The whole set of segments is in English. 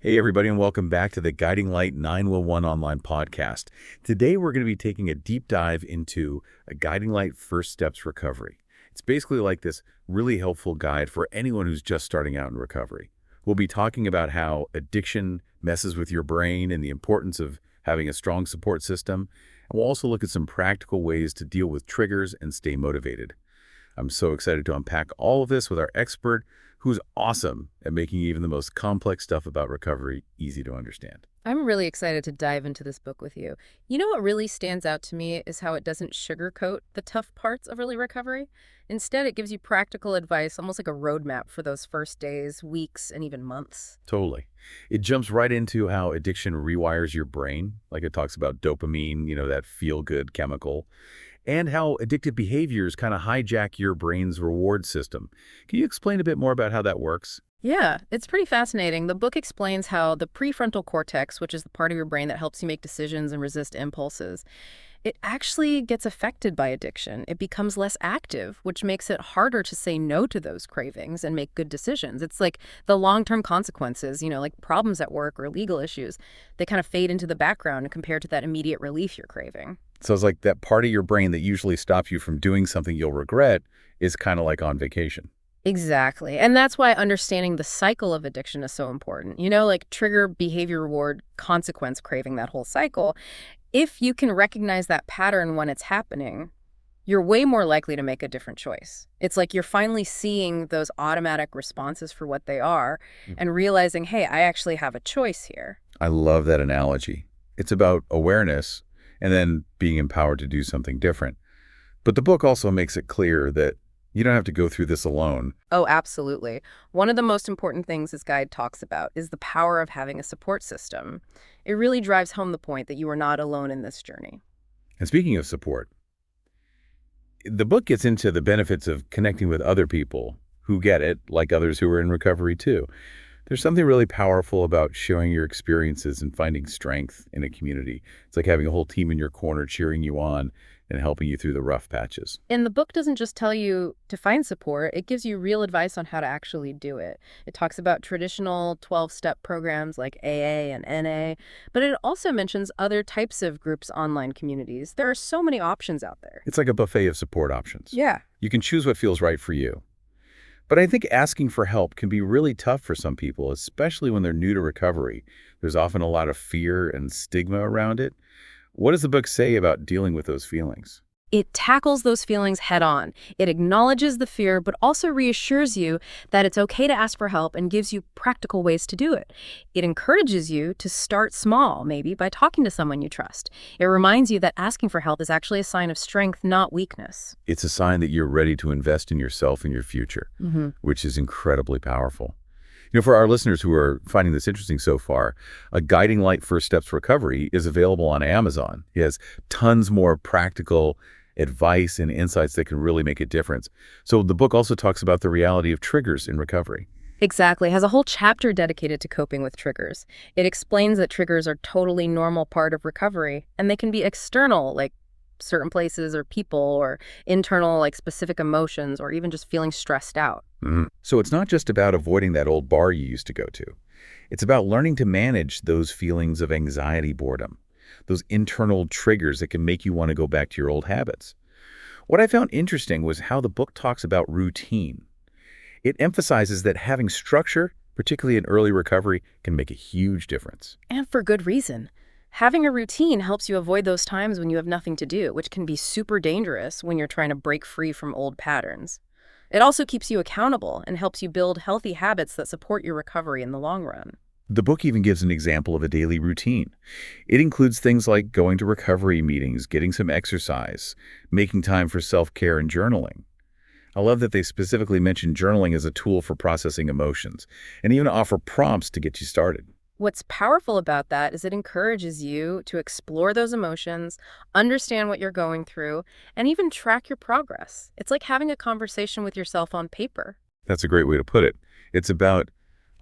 Hey, everybody, and welcome back to the Guiding Light 911 online podcast. Today, we're going to be taking a deep dive into a Guiding Light First Steps Recovery. It's basically like this really helpful guide for anyone who's just starting out in recovery. We'll be talking about how addiction messes with your brain and the importance of having a strong support system. And we'll also look at some practical ways to deal with triggers and stay motivated. I'm so excited to unpack all of this with our expert, who's awesome at making even the most complex stuff about recovery easy to understand. I'm really excited to dive into this book with you. You know what really stands out to me is how it doesn't sugarcoat the tough parts of early recovery. Instead, it gives you practical advice, almost like a roadmap for those first days, weeks, and even months. Totally. It jumps right into how addiction rewires your brain, like it talks about dopamine, that feel-good chemical, and how addictive behaviors kind of hijack your brain's reward system. Can you explain a bit more about how that works? Yeah, it's pretty fascinating. The book explains how the prefrontal cortex, which is the part of your brain that helps you make decisions and resist impulses, it actually gets affected by addiction. It becomes less active, which makes it harder to say no to those cravings and make good decisions. It's like the long-term consequences, like problems at work or legal issues, they kind of fade into the background compared to that immediate relief you're craving. So it's like that part of your brain that usually stops you from doing something you'll regret is kind of like on vacation. Exactly. And that's why understanding the cycle of addiction is so important. Like trigger, behavior, reward, consequence craving, that whole cycle. If you can recognize that pattern when it's happening, you're way more likely to make a different choice. It's like you're finally seeing those automatic responses for what they are and realizing, hey, I actually have a choice here. I love that analogy. It's about awareness and then being empowered to do something different. But the book also makes it clear that you don't have to go through this alone. Oh, absolutely. One of the most important things this guide talks about is the power of having a support system. It really drives home the point that you are not alone in this journey. And speaking of support, the book gets into the benefits of connecting with other people who get it, like others who are in recovery too. There's something really powerful about sharing your experiences and finding strength in a community. It's like having a whole team in your corner cheering you on and helping you through the rough patches. And the book doesn't just tell you to find support, it gives you real advice on how to actually do it. It talks about traditional 12-step programs like AA and NA, but it also mentions other types of groups, online communities. There are so many options out there. It's like a buffet of support options. Yeah. You can choose what feels right for you. But I think asking for help can be really tough for some people, especially when they're new to recovery. There's often a lot of fear and stigma around it. What does the book say about dealing with those feelings? It tackles those feelings head on. It acknowledges the fear, but also reassures you that it's okay to ask for help and gives you practical ways to do it. It encourages you to start small, maybe by talking to someone you trust. It reminds you that asking for help is actually a sign of strength, not weakness. It's a sign that you're ready to invest in yourself and your future, Mm-hmm. which is incredibly powerful. For our listeners who are finding this interesting so far, A Guiding Light First Steps Recovery is available on Amazon. It has tons more practical advice and insights that can really make a difference. So the book also talks about the reality of triggers in recovery. Exactly. It has a whole chapter dedicated to coping with triggers. It explains that triggers are totally normal part of recovery, and they can be external, like certain places or people, or internal, like specific emotions, or even just feeling stressed out. So it's not just about avoiding that old bar you used to go to. It's about learning to manage those feelings of anxiety, boredom, those internal triggers that can make you want to go back to your old habits. What I found interesting was how the book talks about routine. It emphasizes that having structure, particularly in early recovery, can make a huge difference. And for good reason. Having a routine helps you avoid those times when you have nothing to do, which can be super dangerous when you're trying to break free from old patterns. It also keeps you accountable and helps you build healthy habits that support your recovery in the long run. The book even gives an example of a daily routine. It includes things like going to recovery meetings, getting some exercise, making time for self-care and journaling. I love that they specifically mention journaling as a tool for processing emotions and even offer prompts to get you started. What's powerful about that is it encourages you to explore those emotions, understand what you're going through, and even track your progress. It's like having a conversation with yourself on paper. That's a great way to put it. It's about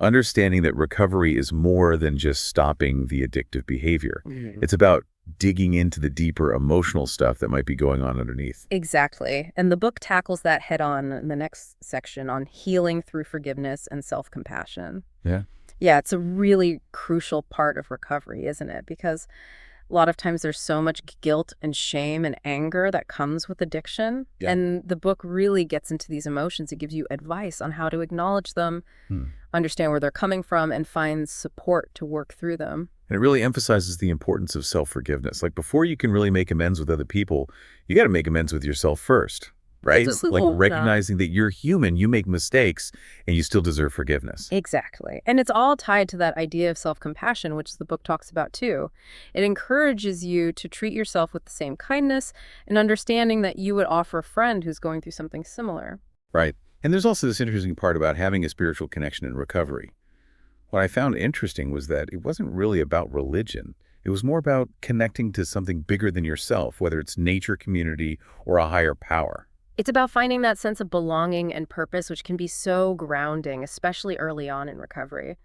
understanding that recovery is more than just stopping the addictive behavior. It's about digging into the deeper emotional stuff that might be going on underneath. Exactly. And the book tackles that head on in the next section on healing through forgiveness and self-compassion. Yeah. Yeah, it's a really crucial part of recovery, isn't it? Because a lot of times there's so much guilt and shame and anger that comes with addiction. Yeah. And the book really gets into these emotions. It gives you advice on how to acknowledge them, Hmm. understand where they're coming from, and find support to work through them. And it really emphasizes the importance of self-forgiveness. Like before you can really make amends with other people, you got to make amends with yourself first, right? Like Yeah. recognizing that you're human, you make mistakes, and you still deserve forgiveness. Exactly. And it's all tied to that idea of self-compassion, which the book talks about too. It encourages you to treat yourself with the same kindness and understanding that you would offer a friend who's going through something similar. Right. And there's also this interesting part about having a spiritual connection in recovery. What I found interesting was that it wasn't really about religion. It was more about connecting to something bigger than yourself, whether it's nature, community, or a higher power. It's about finding that sense of belonging and purpose, which can be so grounding, especially early on in recovery.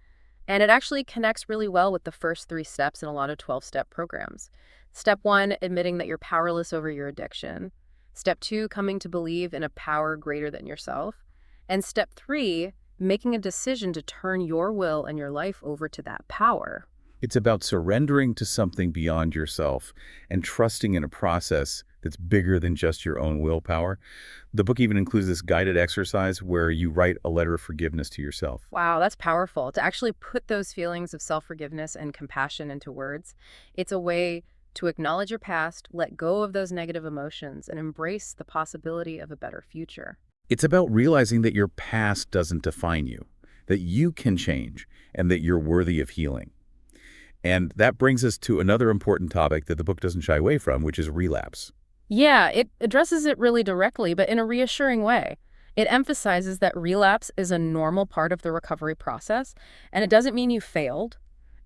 And it actually connects really well with the first 3 steps in a lot of 12-step programs. Step 1, admitting that you're powerless over your addiction. Step 2, coming to believe in a power greater than yourself. And step 3, making a decision to turn your will and your life over to that power. It's about surrendering to something beyond yourself and trusting in a process that's bigger than just your own willpower. The book even includes this guided exercise where you write a letter of forgiveness to yourself. Wow, that's powerful. To actually put those feelings of self-forgiveness and compassion into words, it's a way to acknowledge your past, let go of those negative emotions, and embrace the possibility of a better future. It's about realizing that your past doesn't define you, that you can change, and that you're worthy of healing. And that brings us to another important topic that the book doesn't shy away from, which is relapse. Yeah, it addresses it really directly, but in a reassuring way. It emphasizes that relapse is a normal part of the recovery process, and it doesn't mean you failed.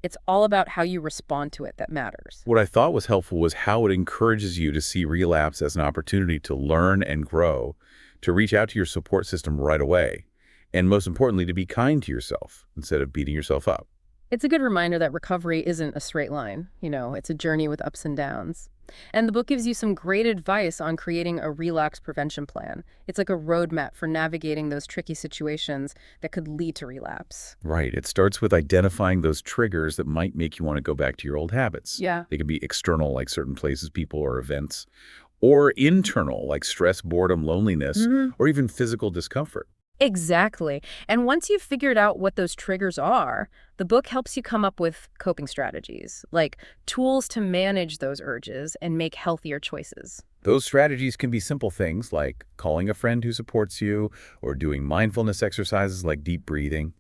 It's all about how you respond to it that matters. What I thought was helpful was how it encourages you to see relapse as an opportunity to learn and grow, to reach out to your support system right away, and most importantly, to be kind to yourself instead of beating yourself up. It's a good reminder that recovery isn't a straight line. It's a journey with ups and downs. And the book gives you some great advice on creating a relapse prevention plan. It's like a roadmap for navigating those tricky situations that could lead to relapse. Right. It starts with identifying those triggers that might make you want to go back to your old habits. Yeah. They can be external, like certain places, people, or events, or internal, like stress, boredom, loneliness, or even physical discomfort. Exactly. And once you've figured out what those triggers are, the book helps you come up with coping strategies, like tools to manage those urges and make healthier choices. Those strategies can be simple things like calling a friend who supports you, or doing mindfulness exercises like deep breathing,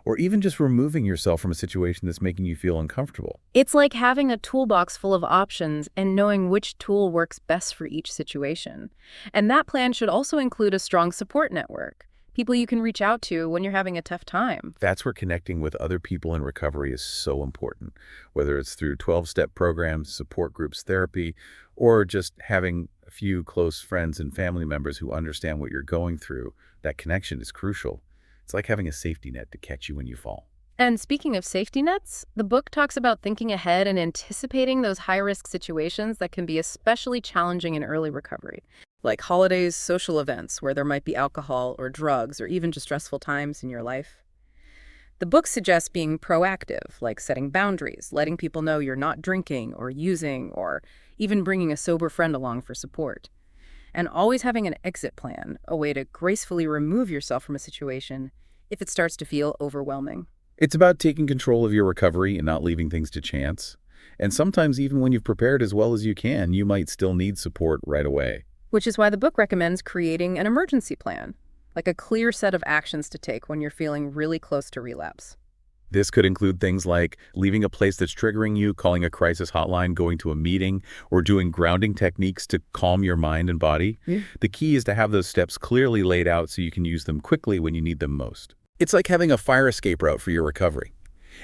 or even just removing yourself from a situation that's making you feel uncomfortable. It's like having a toolbox full of options and knowing which tool works best for each situation. And that plan should also include a strong support network, people you can reach out to when you're having a tough time. That's where connecting with other people in recovery is so important, whether it's through 12-step programs, support groups, therapy, or just having a few close friends and family members who understand what you're going through. That connection is crucial. It's like having a safety net to catch you when you fall. And speaking of safety nets, the book talks about thinking ahead and anticipating those high-risk situations that can be especially challenging in early recovery, like holidays, social events where there might be alcohol or drugs or even just stressful times in your life. The book suggests being proactive, like setting boundaries, letting people know you're not drinking or using, or even bringing a sober friend along for support. And always having an exit plan, a way to gracefully remove yourself from a situation if it starts to feel overwhelming. It's about taking control of your recovery and not leaving things to chance. And sometimes even when you've prepared as well as you can, you might still need support right away. Which is why the book recommends creating an emergency plan, like a clear set of actions to take when you're feeling really close to relapse. This could include things like leaving a place that's triggering you, calling a crisis hotline, going to a meeting, or doing grounding techniques to calm your mind and body. Yeah. The key is to have those steps clearly laid out so you can use them quickly when you need them most. It's like having a fire escape route for your recovery.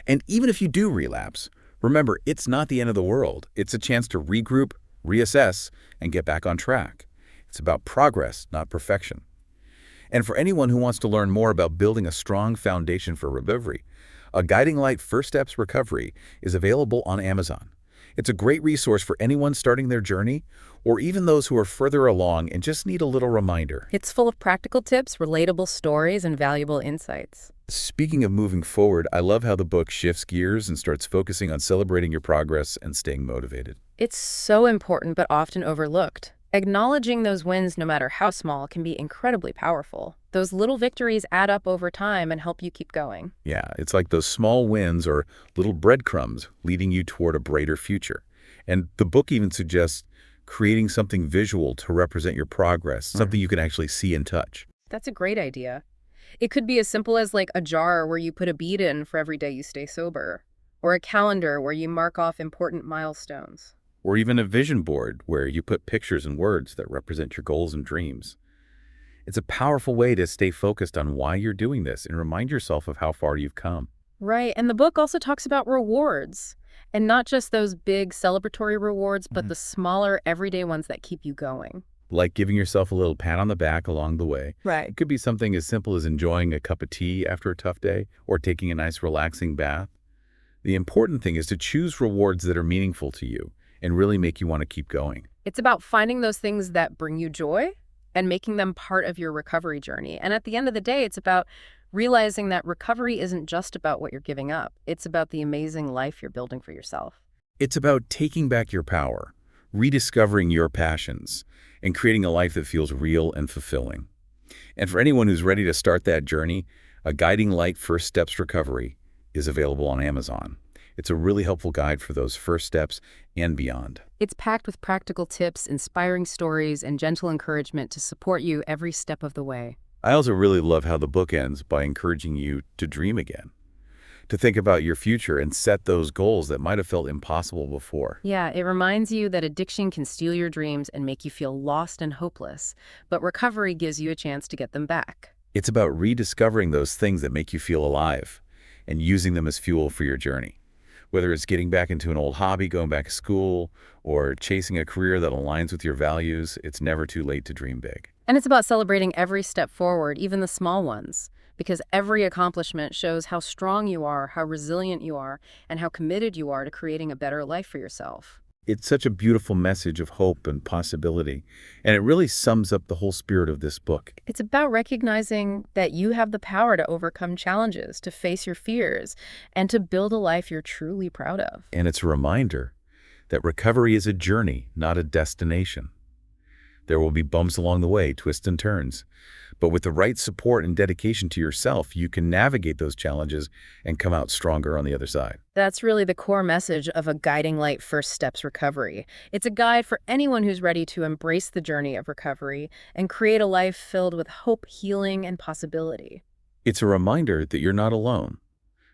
And even if you do relapse, remember, it's not the end of the world. It's a chance to regroup, reassess, and get back on track. It's about progress, not perfection. And for anyone who wants to learn more about building a strong foundation for recovery, A Guiding Light First Steps Recovery is available on Amazon. It's a great resource for anyone starting their journey, or even those who are further along and just need a little reminder. It's full of practical tips, relatable stories, and valuable insights. Speaking of moving forward, I love how the book shifts gears and starts focusing on celebrating your progress and staying motivated. It's so important but often overlooked. Acknowledging those wins, no matter how small, can be incredibly powerful. Those little victories add up over time and help you keep going. Yeah, it's like those small wins or little breadcrumbs leading you toward a brighter future. And the book even suggests creating something visual to represent your progress, something you can actually see and touch. That's a great idea. It could be as simple as like a jar where you put a bead in for every day you stay sober, or a calendar where you mark off important milestones. Or even a vision board where you put pictures and words that represent your goals and dreams. It's a powerful way to stay focused on why you're doing this and remind yourself of how far you've come. Right, and the book also talks about rewards, and not just those big celebratory rewards, but the smaller, everyday ones that keep you going. Like giving yourself a little pat on the back along the way. Right. It could be something as simple as enjoying a cup of tea after a tough day or taking a nice relaxing bath. The important thing is to choose rewards that are meaningful to you and really make you want to keep going. It's about finding those things that bring you joy and making them part of your recovery journey. And at the end of the day, it's about realizing that recovery isn't just about what you're giving up. It's about the amazing life you're building for yourself. It's about taking back your power, rediscovering your passions, and creating a life that feels real and fulfilling. And for anyone who's ready to start that journey, A Guiding Light First Steps Recovery is available on Amazon. It's a really helpful guide for those first steps and beyond. It's packed with practical tips, inspiring stories, and gentle encouragement to support you every step of the way. I also really love how the book ends by encouraging you to dream again, to think about your future and set those goals that might have felt impossible before. Yeah, it reminds you that addiction can steal your dreams and make you feel lost and hopeless, but recovery gives you a chance to get them back. It's about rediscovering those things that make you feel alive and using them as fuel for your journey. Whether it's getting back into an old hobby, going back to school, or chasing a career that aligns with your values, it's never too late to dream big. And it's about celebrating every step forward, even the small ones, because every accomplishment shows how strong you are, how resilient you are, and how committed you are to creating a better life for yourself. It's such a beautiful message of hope and possibility, and it really sums up the whole spirit of this book. It's about recognizing that you have the power to overcome challenges, to face your fears, and to build a life you're truly proud of. And it's a reminder that recovery is a journey, not a destination. There will be bumps along the way, twists and turns. But with the right support and dedication to yourself, you can navigate those challenges and come out stronger on the other side. That's really the core message of A Guiding Light First Steps Recovery. It's a guide for anyone who's ready to embrace the journey of recovery and create a life filled with hope, healing, and possibility. It's a reminder that you're not alone,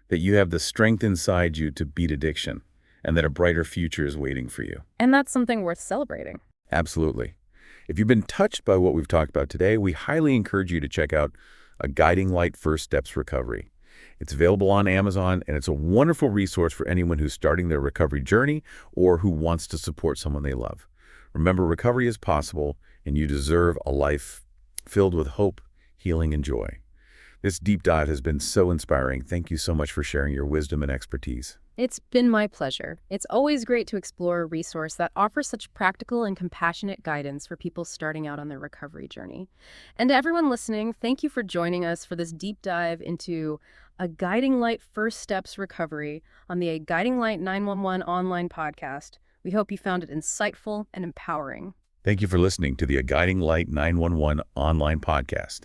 that you have the strength inside you to beat addiction, and that a brighter future is waiting for you. And that's something worth celebrating. Absolutely. If you've been touched by what we've talked about today, we highly encourage you to check out A Guiding Light First Steps Recovery. It's available on Amazon, and it's a wonderful resource for anyone who's starting their recovery journey or who wants to support someone they love. Remember, recovery is possible, and you deserve a life filled with hope, healing, and joy. This deep dive has been so inspiring. Thank you so much for sharing your wisdom and expertise. It's been my pleasure. It's always great to explore a resource that offers such practical and compassionate guidance for people starting out on their recovery journey. And to everyone listening, thank you for joining us for this deep dive into A Guiding Light First Steps Recovery on the A Guiding Light 911 online podcast. We hope you found it insightful and empowering. Thank you for listening to the A Guiding Light 911 online podcast.